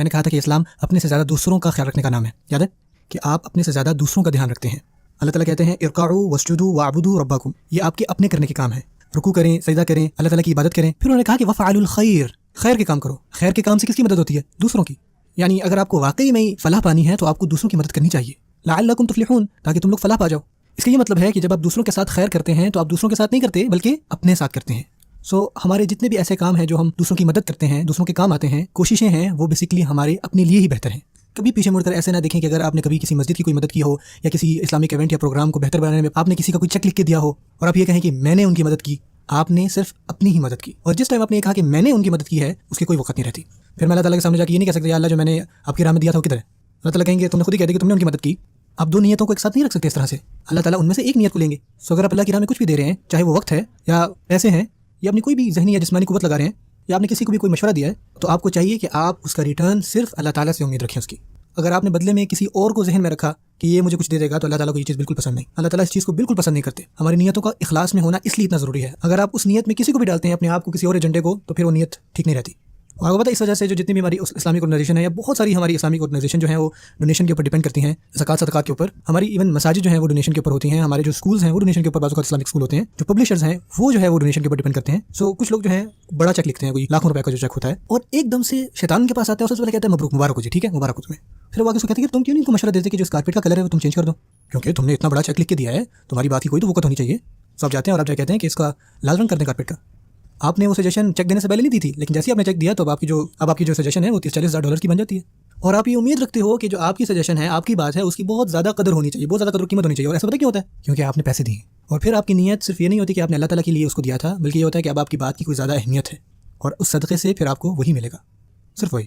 میں نے کہا تھا کہ اسلام اپنے سے زیادہ دوسروں کا خیال رکھنے کا نام ہے. یاد ہے کہ آپ اپنے سے زیادہ دوسروں کا دھیان رکھتے ہیں. اللہ تعالیٰ کہتے ہیں ارکعوا واسجدوا واعبدوا ربکم. یہ آپ کے اپنے کرنے کے کام ہے. رکوع کریں، سجدہ کریں، اللہ تعالیٰ کی عبادت کریں. پھر انہوں نے کہا کہ وفعلوا الخیر، خیر کے کام کرو. خیر کے کام سے کس کی مدد ہوتی ہے؟ دوسروں کی. یعنی اگر آپ کو واقعی میں فلاح پانی ہے تو آپ کو دوسروں کی مدد کرنی چاہیے. لعلکم تفلحون، تاکہ تم لوگ فلاح پا جاؤ. اس کا یہ مطلب ہے کہ جب آپ دوسروں کے ساتھ خیر کرتے ہیں تو آپ دوسروں کے ساتھ نہیں کرتے بلکہ اپنے ساتھ کرتے ہیں. ہمارے جتنے بھی ایسے کام ہیں جو ہم دوسروں کی مدد کرتے ہیں، دوسروں کے کام آتے ہیں، کوششیں ہیں، وہ بیسیکلی ہمارے اپنے لیے ہی بہتر ہیں. کبھی پیچھے مڑ کر ایسے نہ دیکھیں کہ اگر آپ نے کبھی کسی مسجد کی کوئی مدد کی ہو یا کسی اسلامک ایونٹ یا پروگرام کو بہتر بنانے میں آپ نے کسی کا کوئی چیک لکھ کے دیا ہو اور آپ یہ کہیں کہ میں نے ان کی مدد کی. آپ نے صرف اپنی ہی مدد کی. اور جس ٹائم آپ نے کہا کہ میں نے ان کی مدد کی ہے، اس کی کوئی وقت نہیں رہتی. پھر میں اللہ تعالیٰ کے سامنے جا کے یہ نہیں کہہ سکتا یا اللہ جو میں نے آپ کی راہ میں دیا تھا وہ کدھر ہے. اللہ تعالیٰ کہیں گے تم نے خود ہی کہہ دیا کہ تم نے ان کی مدد کی. آپ دو نیتوں کو ایک ساتھ نہیں رکھ سکتے اس طرح سے. اللہ تعالیٰ ان میں سے ایک نیت کو لیں گے. اگر آپ اللہ کی راہ میں کچھ بھی دے رہے ہیں، چاہے وہ وقت ہے یا پیسے ہیں یا اپنی کوئی بھی ذہنی یا جسمانی قوت لگا رہے ہیں یا آپ نے کسی کو بھی کوئی مشورہ دیا ہے، تو آپ کو چاہیے کہ آپ اس کا ریٹرن صرف اللہ تعالیٰ سے امید رکھیں اس کی. اگر آپ نے بدلے میں کسی اور کو ذہن میں رکھا کہ یہ مجھے کچھ دے دے گا، تو اللہ تعالیٰ کو یہ چیز بالکل پسند نہیں. اللہ تعالیٰ اس چیز کو بالکل پسند نہیں کرتے. ہماری نیتوں کا اخلاص میں ہونا اس لیے اتنا ضروری ہے. اگر آپ اس نیت میں کسی کو بھی ڈالتے ہیں، اپنے آپ کو، کسی اور ایجنڈے کو، تو پھر وہ نیت ٹھیک نہیں رہتی. اور البتہ اس وجہ سے جو جتنی بھی ہماری اسلامک آرگنائزیشن ہے یا بہت ساری ہماری اسلامک آرگنائزیشن جو ہیں وہ ڈونیشن کے اوپر ڈیپینڈ کرتی ہیں، زکوٰۃ صدقات کے اوپر. ہماری ایون مساجد جو ہیں وہ ڈونیشن کے اوپر ہوتی ہیں. ہمارے جو اسکولز ہیں وہ ڈونیشن کے اوپر، بعض اوقات اسلامک اسکول ہوتے ہیں. جو پبلشرز ہیں وہ جو ہے وہ ڈونیشن کے اوپر ڈیپینڈ کرتے ہیں. کچھ لوگ جو ہیں بڑا چیک لکھتے ہیں، کوئی لاکھوں روپے کا جو چیک ہوتا ہے، اور ایک دم سے شیطان کے پاس آتے ہیں اور سب سے پہلے کہتے ہیں مبروک، مبارک ہو جی، ٹھیک ہے مبارک ہو تمہیں. پھر وہ آگے سے کہتے ہیں کہ تم کیوں نہیں ان کو مشورہ دیتے کہ جو اس کارپیٹ کا کلر ہے وہ تم چینج کر دو، کیونکہ تم نے اتنا بڑا چیک لکھ کے دیا ہے، تمہاری بات کی کوئی تو وقت ہونی چاہیے. سب جاتے ہیں اور آپ جا کہتے ہیں کہ اس کا لال رنگ کر دیں کارپیٹ کا. آپ نے وہ سجیشن چیک دینے سے پہلے نہیں دی تھی، لیکن جیسے آپ نے چیک دیا تو آپ کی جو سجیشن ہے وہ 30-40 ہزار ڈالر کی بن جاتی ہے. اور آپ یہ امید رکھتے ہو کہ جو آپ کی سجیشن ہے، آپ کی بات ہے، اس کی بہت زیادہ قدر ہونی چاہیے، بہت زیادہ قدر قیمت ہونی چاہیے. اور ایسا پتہ کیوں ہوتا ہے؟ کیونکہ آپ نے پیسے دیے. اور پھر آپ کی نیت صرف یہ نہیں ہوتی کہ آپ نے اللہ تعالیٰ کے لیے اس کو دیا تھا، بلکہ یہ ہوتا ہے کہ اب آپ کی بات کی کوئی زیادہ اہمیت ہے اور اس صدقے سے پھر آپ کو وہی ملے گا، صرف وہی.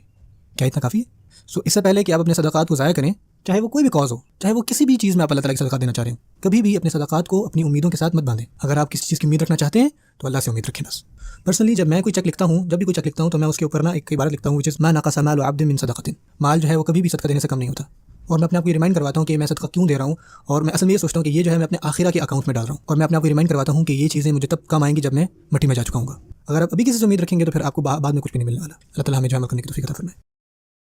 کیا اتنا کافی ہے؟ اس سے پہلے کہ آپ اپنے صدقات کو ضائع کریں، چاہے وہ کوئی بھی کاز ہو، چاہے وہ کسی بھی چیز میں آپ اللہ تعالیٰ کی صدقات دینا چاہ رہے ہوں، کبھی بھی اپنے صدقات کو اپنی امیدوں کے ساتھ مت باندھیں. اگر آپ کسی چیز کی امید رکھنا چاہتے ہیں تو اللہ سے امید رکھیں بس. پرسنلی جب میں کوئی چیک لکھتا ہوں، تو میں اس کے اوپر ایک عبارت لکھتا ہوں which is ما نقص مال عبد من صدقۃ. مال جو ہے وہ کبھی بھی صدقہ دینے سے کم نہیں ہوتا. اور میں اپنے آپ کو ریمائنڈ کرواتا ہوں کہ میں صدقہ کیوں دے رہا ہوں، اور میں اصل میں یہ سوچتا ہوں کہ یہ جو ہے میں اپنے آخرہ کے اکاؤنٹ میں ڈال رہا ہوں. اور میں اپنے آپ کو ریمائنڈ کرواتا ہوں کہ یہ چیزیں مجھے تب کام آئیں گی جب میں مٹی میں جا چکا ہوں گا. اگر آپ ابھی کسی سے امید رکھیں گے تو پھر آپ کو بعد میں کچھ بھی نہیں ملنے والا. اللہ تعالیٰ ہمیں جو عمل کرنے کی توفیق عطا فرمائے.